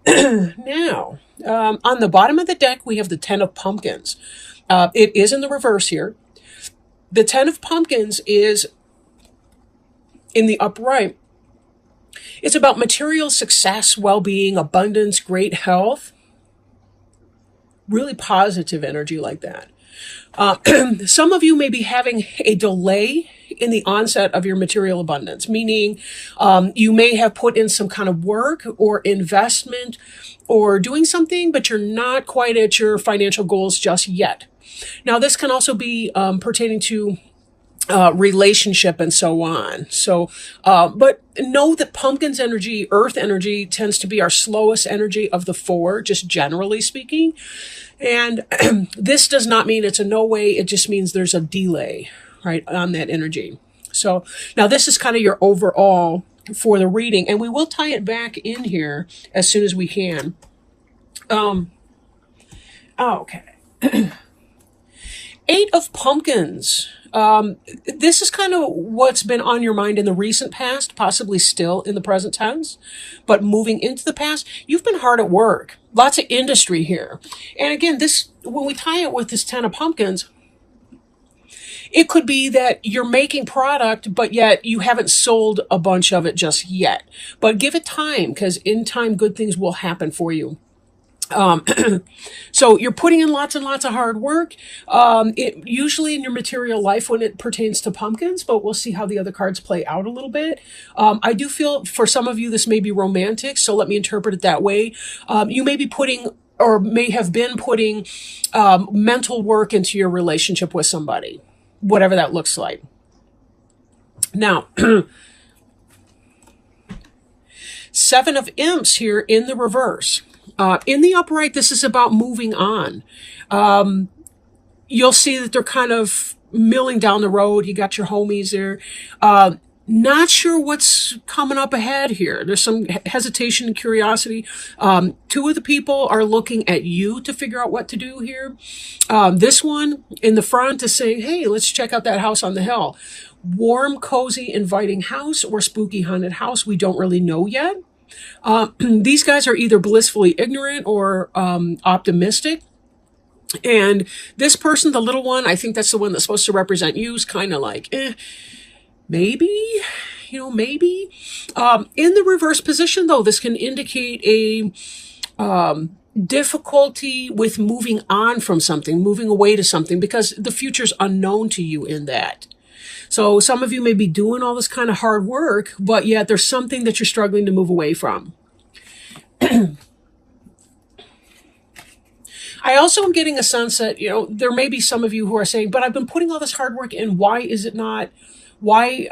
Now, on the bottom of the deck, we have the Ten of Pumpkins. It is in the reverse here. The Ten of Pumpkins is in the upright. It's about material success, well-being, abundance, great health. Really positive energy like that. Some of you may be having a delay in the onset of your material abundance, meaning you may have put in some kind of work or investment or doing something, but you're not quite at your financial goals just yet. Now, this can also be pertaining to relationship and so on. So, but know that pumpkin's energy, earth energy, tends to be our slowest energy of the four, just generally speaking. And this does not mean it's a no way. It just means there's a delay, right, on that energy. So now this is kind of your overall for the reading, and we will tie it back in here as soon as we can. Okay. Eight of Pumpkins. This is kind of what's been on your mind in the recent past, possibly still in the present tense, but moving into the past, you've been hard at work. Lots of industry here. And again, this, when we tie it with this Ten of Pumpkins, it could be that you're making product, but yet you haven't sold a bunch of it just yet. But give it time, because in time, good things will happen for you. So you're putting in lots and lots of hard work, it usually in your material life when it pertains to pumpkins, but we'll see how the other cards play out a little bit. I do feel for some of you, this may be romantic. So let me interpret it that way. You may be putting or may have been putting, mental work into your relationship with somebody, whatever that looks like. Now, Seven of Imps here in the reverse. In the upright, this is about moving on. You'll see that they're kind of milling down the road. You got your homies there. Not sure what's coming up ahead here. There's some hesitation and curiosity. Two of the people are looking at you to figure out what to do here. This one in the front is saying, hey, let's check out that house on the hill. Warm, cozy, inviting house or spooky haunted house. We don't really know yet. These guys are either blissfully ignorant or optimistic. And this person, the little one, I think that's the one that's supposed to represent you, is kind of like, maybe, maybe. In the reverse position, though, this can indicate a difficulty with moving on from something, moving away to something, because the future's unknown to you in that. So some of you may be doing all this kind of hard work, but yet there's something that you're struggling to move away from. I also am getting a sense that, there may be some of you who are saying, but I've been putting all this hard work in. Why is it not? Why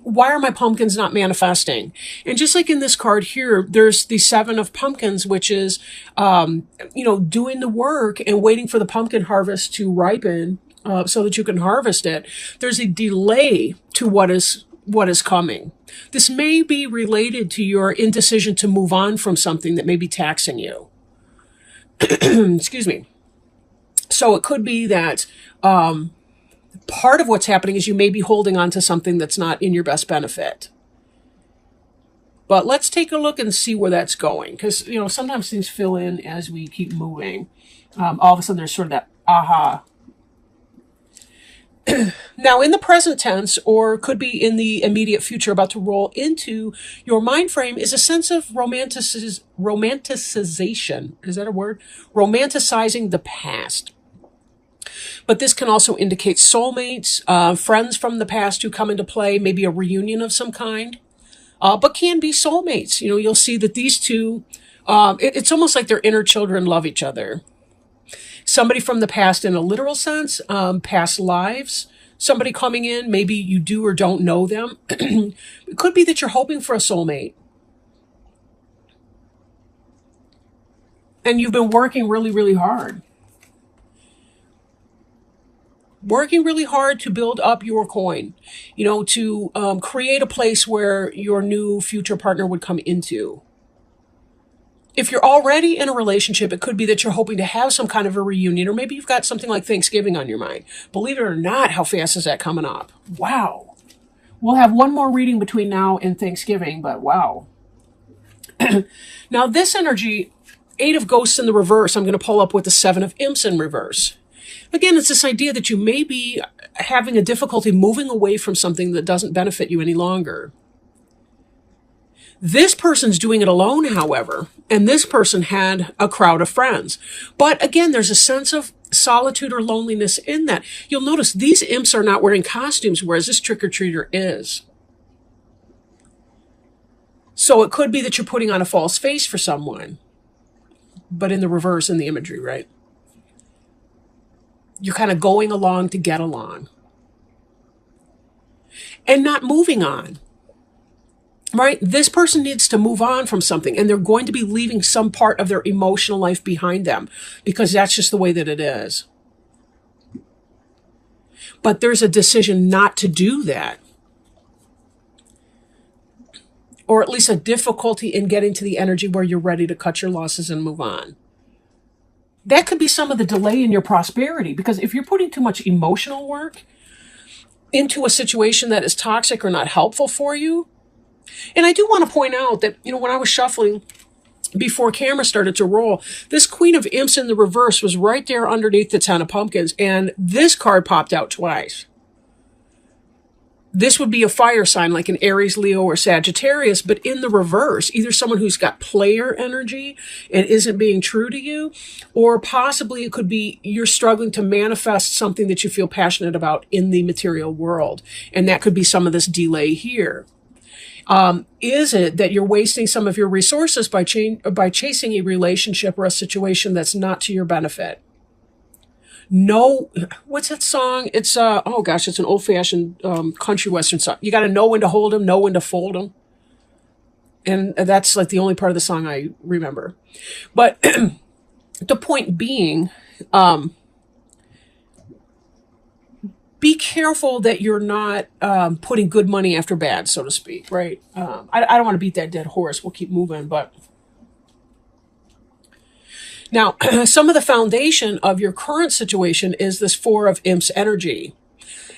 are my pumpkins not manifesting? And just like in this card here, there's the Seven of Pumpkins, which is, doing the work and waiting for the pumpkin harvest to ripen. So that you can harvest it. There's a delay to what is coming. This may be related to your indecision to move on from something that may be taxing you. Excuse me. So it could be that part of what's happening is you may be holding on to something that's not in your best benefit. But let's take a look and see where that's going. Because, sometimes things fill in as we keep moving. All of a sudden there's sort of that aha. Now, in the present tense, or could be in the immediate future about to roll into your mind frame, is a sense of romanticization. Is that a word? Romanticizing the past. But this can also indicate soulmates, friends from the past who come into play, maybe a reunion of some kind, but can be soulmates. You'll see that these two, it's almost like their inner children love each other. Somebody from the past in a literal sense, past lives, somebody coming in, maybe you do or don't know them. It could be that you're hoping for a soulmate. And you've been working really, really hard. Working really hard to build up your coin, to create a place where your new future partner would come into. If you're already in a relationship, it could be that you're hoping to have some kind of a reunion, or maybe you've got something like Thanksgiving on your mind. Believe it or not, how fast is that coming up? Wow. We'll have one more reading between now and Thanksgiving, but wow. Now this energy, 8 of Ghosts in the reverse, I'm going to pull up with the 7 of Imps in reverse. Again, it's this idea that you may be having a difficulty moving away from something that doesn't benefit you any longer. This person's doing it alone, however, and this person had a crowd of friends. But again, there's a sense of solitude or loneliness in that. You'll notice these imps are not wearing costumes, whereas this trick-or-treater is. So it could be that you're putting on a false face for someone, but in the reverse in the imagery, right? You're kind of going along to get along and not moving on. Right? This person needs to move on from something, and they're going to be leaving some part of their emotional life behind them because that's just the way that it is. But there's a decision not to do that, or at least a difficulty in getting to the energy where you're ready to cut your losses and move on. That could be some of the delay in your prosperity, because if you're putting too much emotional work into a situation that is toxic or not helpful for you. And I do want to point out that, when I was shuffling before camera started to roll, this Queen of Imps in the reverse was right there underneath the 10 of Pumpkins, and this card popped out twice. This would be a fire sign like an Aries, Leo, or Sagittarius, but in the reverse, either someone who's got player energy and isn't being true to you, or possibly it could be you're struggling to manifest something that you feel passionate about in the material world. And that could be some of this delay here. Is it that you're wasting some of your resources by chasing a relationship or a situation that's not to your benefit? No, what's that song? It's, oh gosh, it's an old-fashioned country western song. You got to know when to hold them, know when to fold them. And that's like the only part of the song I remember. But the point being, be careful that you're not putting good money after bad, so to speak, right? I don't want to beat that dead horse. We'll keep moving, but... Now, some of the foundation of your current situation is this 4 of Imps energy.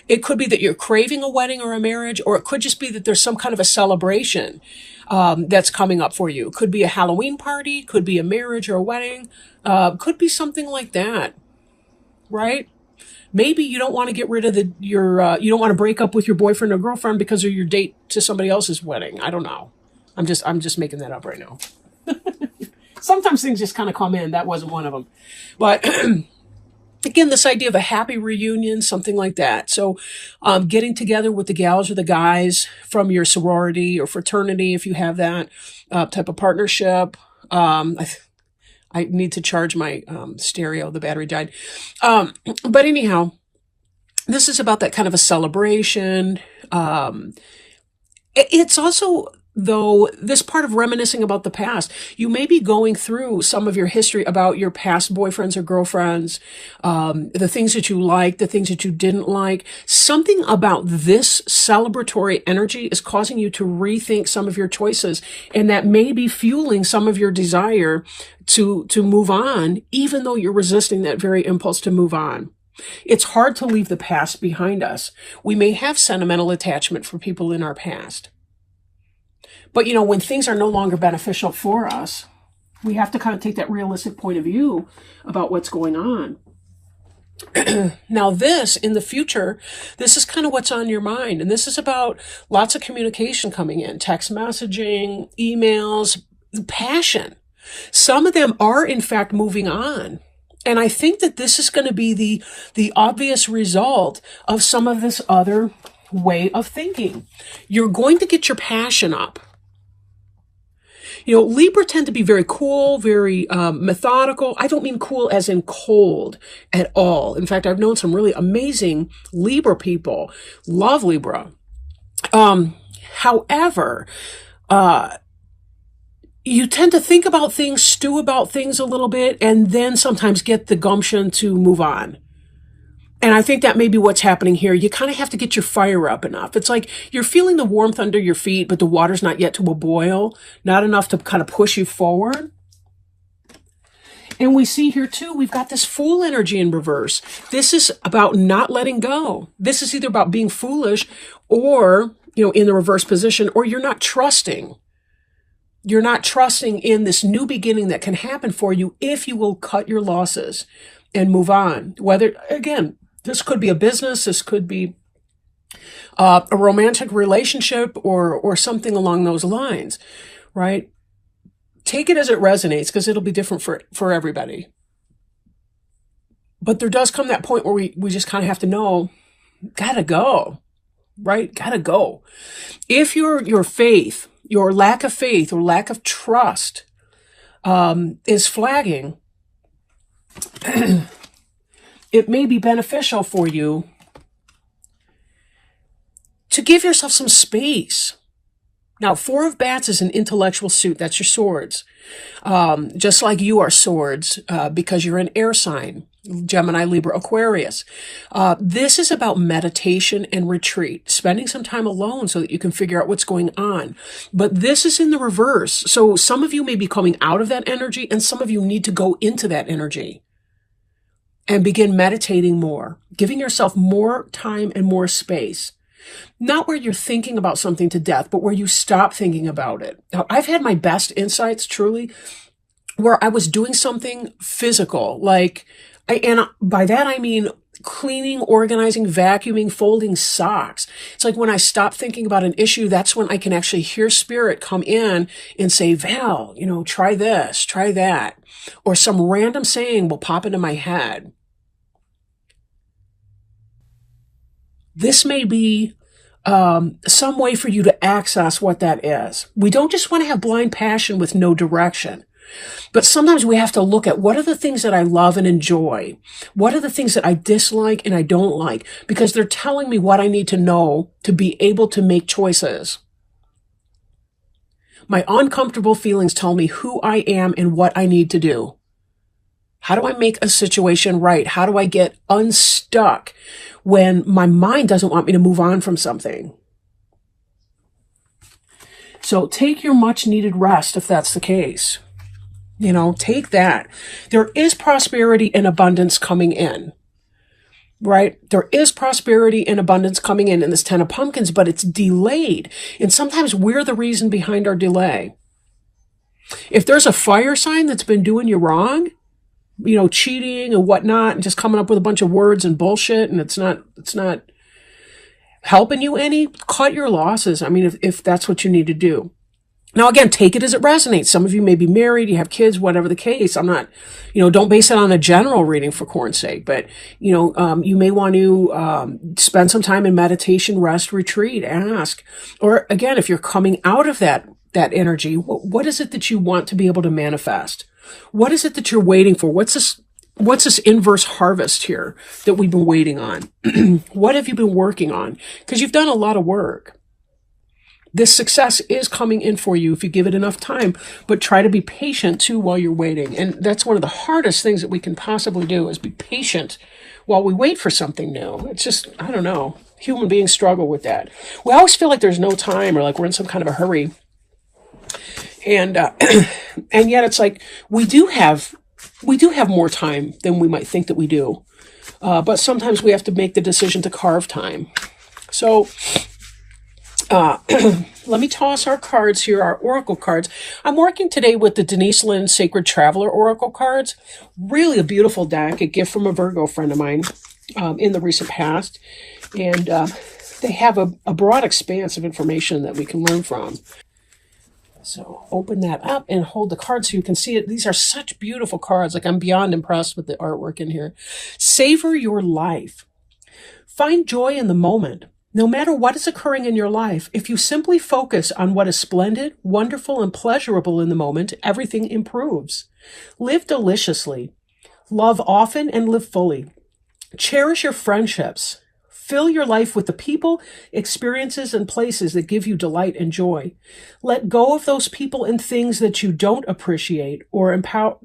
It could be that you're craving a wedding or a marriage, or it could just be that there's some kind of a celebration that's coming up for you. It could be a Halloween party, could be a marriage or a wedding, could be something like that, right? Maybe you don't want to get rid of you don't want to break up with your boyfriend or girlfriend because of your date to somebody else's wedding. I don't know. I'm just making that up right now. Sometimes things just kind of come in. That wasn't one of them. But again, this idea of a happy reunion, something like that. So getting together with the gals or the guys from your sorority or fraternity, if you have that type of partnership. I need to charge my stereo. The battery died. But anyhow, this is about that kind of a celebration. It's also... though this part of reminiscing about the past, you may be going through some of your history about your past boyfriends or girlfriends, the things that you liked, the things that you didn't like. Something about this celebratory energy is causing you to rethink some of your choices, and that may be fueling some of your desire to move on, even though you're resisting that very impulse to move on. It's hard to leave the past behind us. We may have sentimental attachment for people in our past. But, when things are no longer beneficial for us, we have to kind of take that realistic point of view about what's going on. Now this, in the future, this is kind of what's on your mind. And this is about lots of communication coming in, text messaging, emails, passion. Some of them are, in fact, moving on. And I think that this is going to be the obvious result of some of this other way of thinking. You're going to get your passion up. Libra tend to be very cool, very methodical. I don't mean cool as in cold at all. In fact, I've known some really amazing Libra people. Love Libra. However, you tend to think about things, stew about things a little bit, and then sometimes get the gumption to move on. And I think that may be what's happening here. You kind of have to get your fire up enough. It's like you're feeling the warmth under your feet, but the water's not yet to a boil, not enough to kind of push you forward. And we see here too, we've got this Fool energy in reverse. This is about not letting go. This is either about being foolish or, in the reverse position, or you're not trusting. You're not trusting in this new beginning that can happen for you if you will cut your losses and move on. Whether, again, this could be a business, this could be a romantic relationship or something along those lines, right? Take it as it resonates because it'll be different for everybody. But there does come that point where we just kind of have to know, gotta go, right? Gotta go. If your faith, your lack of faith or lack of trust is flagging, it may be beneficial for you to give yourself some space. Now, Four of Bats is an intellectual suit. That's your swords. Just like you are swords because you're an air sign, Gemini, Libra, Aquarius. This is about meditation and retreat, spending some time alone so that you can figure out what's going on. But this is in the reverse. So some of you may be coming out of that energy and some of you need to go into that energy and begin meditating more, giving yourself more time and more space. Not where you're thinking about something to death, but where you stop thinking about it. Now, I've had my best insights, truly, where I was doing something physical, and by that I mean cleaning, organizing, vacuuming, folding socks. It's like when I stop thinking about an issue, that's when I can actually hear spirit come in and say, Val, try this, try that. Or some random saying will pop into my head. This may be some way for you to access what that is. We don't just want to have blind passion with no direction, but sometimes we have to look at what are the things that I love and enjoy? What are the things that I dislike and I don't like? Because they're telling me what I need to know to be able to make choices. My uncomfortable feelings tell me who I am and what I need to do. How do I make a situation right? How do I get unstuck when my mind doesn't want me to move on from something? So take your much needed rest if that's the case. Take that. There is prosperity and abundance coming in, right? There is prosperity and abundance coming in this Ten of Pumpkins, but it's delayed. And sometimes we're the reason behind our delay. If there's a fire sign that's been doing you wrong, cheating and whatnot, and just coming up with a bunch of words and bullshit, and it's not helping you any, cut your losses. I mean, if that's what you need to do. Now, again, take it as it resonates. Some of you may be married, you have kids, whatever the case. I'm not, don't base it on a general reading for corn's sake, but, you may want to spend some time in meditation, rest, retreat, ask. Or again, if you're coming out of that energy, what is it that you want to be able to manifest? What is it that you're waiting for? What's this inverse harvest here that we've been waiting on? What have you been working on? Because you've done a lot of work. This success is coming in for you if you give it enough time, but try to be patient too while you're waiting. And that's one of the hardest things that we can possibly do is be patient while we wait for something new. It's just, I don't know, human beings struggle with that. We always feel like there's no time or like we're in some kind of a hurry. And yet it's like we do have more time than we might think that we do. But sometimes we have to make the decision to carve time. So let me toss our cards here, our oracle cards. I'm working today with the Denise Lynn Sacred Traveler oracle cards. Really a beautiful deck, a gift from a Virgo friend of mine in the recent past. And they have a broad expanse of information that we can learn from. So open that up and hold the card so you can see it. These are such beautiful cards. Like I'm beyond impressed with the artwork in here. Savor your life. Find joy in the moment. No matter what is occurring in your life, if you simply focus on what is splendid, wonderful, and pleasurable in the moment, everything improves. Live deliciously. Love often and live fully. Cherish your friendships. Fill your life with the people, experiences, and places that give you delight and joy. Let go of those people and things that you don't appreciate or empower,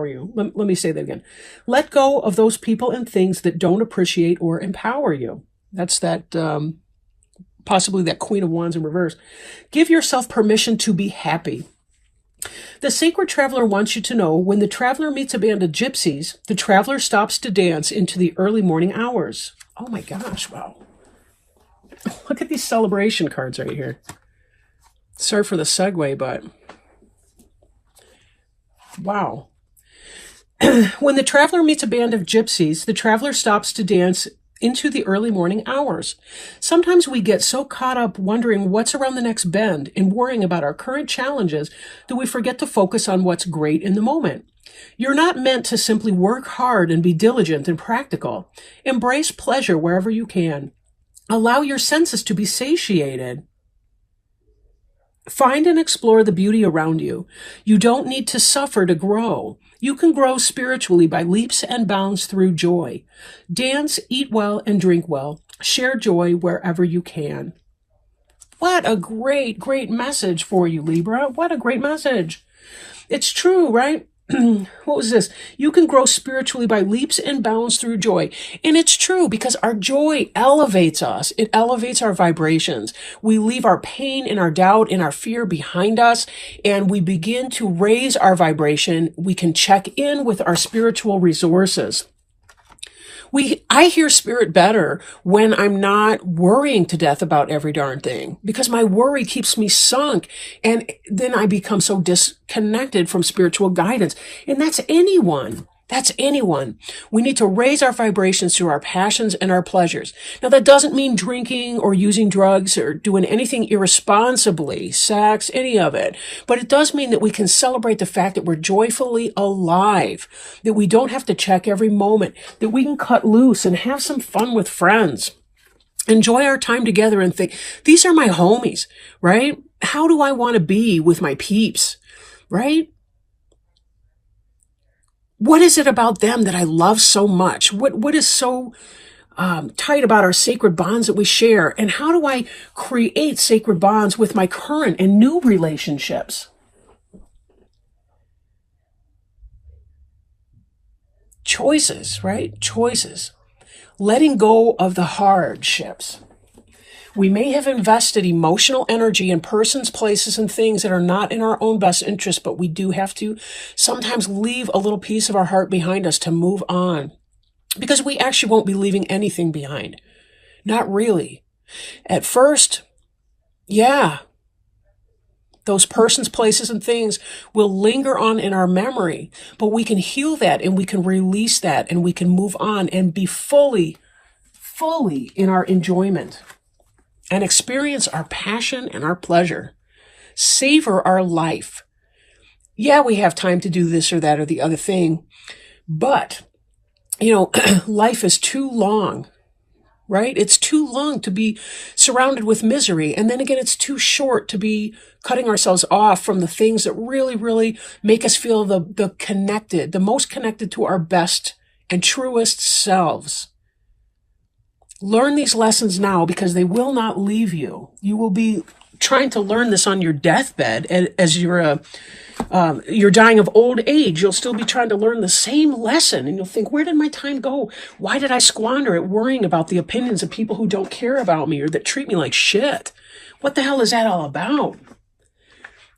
you. Let me say that again. Let go of those people and things that don't appreciate or empower you. That's that, possibly that Queen of Wands in reverse. Give yourself permission to be happy. The Sacred Traveler wants you to know when the traveler meets a band of gypsies, the traveler stops to dance into the early morning hours. Oh my gosh, wow. Look at these celebration cards right here. Sorry for the segue, but wow. When the traveler meets a band of gypsies, the traveler stops to dance into the early morning hours. Sometimes we get so caught up wondering what's around the next bend and worrying about our current challenges that we forget to focus on what's great in the moment. You're not meant to simply work hard and be diligent and practical. Embrace pleasure wherever you can. Allow your senses to be satiated. Find and explore the beauty around you. You don't need to suffer to grow. You can grow spiritually by leaps and bounds through joy. Dance, eat well, and drink well. Share joy wherever you can. What a great, great message for you, Libra. What a great message. It's true, right? What was this? You can grow spiritually by leaps and bounds through joy. And it's true because our joy elevates us. It elevates our vibrations. We leave our pain and our doubt and our fear behind us, and we begin to raise our vibration. We can check in with our spiritual resources. I hear spirit better when I'm not worrying to death about every darn thing, because my worry keeps me sunk, and then I become so disconnected from spiritual guidance. And that's anyone. That's anyone. We need to raise our vibrations through our passions and our pleasures. Now, that doesn't mean drinking or using drugs or doing anything irresponsibly, sex, any of it. But it does mean that we can celebrate the fact that we're joyfully alive, that we don't have to check every moment, that we can cut loose and have some fun with friends. Enjoy our time together and think, these are my homies, right? How do I want to be with my peeps, right? What is it about them that I love so much? What is so tight about our sacred bonds that we share? And how do I create sacred bonds with my current and new relationships? Choices, right? Choices. Letting go of the hardships. We may have invested emotional energy in persons, places, and things that are not in our own best interest, but we do have to sometimes leave a little piece of our heart behind us to move on, because we actually won't be leaving anything behind. Not really. At first, yeah, those persons, places, and things will linger on in our memory, but we can heal that and we can release that and we can move on and be fully in our enjoyment. And experience our passion and our pleasure. Savor our life. Yeah, we have time to do this or that or the other thing, but, life is too long, right? It's too long to be surrounded with misery. And then again, it's too short to be cutting ourselves off from the things that really, really make us feel the most connected to our best and truest selves. Learn these lessons now, because they will not leave you. You will be trying to learn this on your deathbed as you're dying of old age. You'll still be trying to learn the same lesson, and you'll think, where did my time go? Why did I squander it worrying about the opinions of people who don't care about me or that treat me like shit? What the hell is that all about?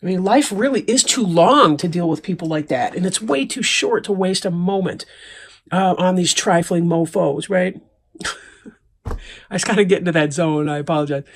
I mean, life really is too long to deal with people like that, and it's way too short to waste a moment on these trifling mofos, right? I just kind of get into that zone. I apologize.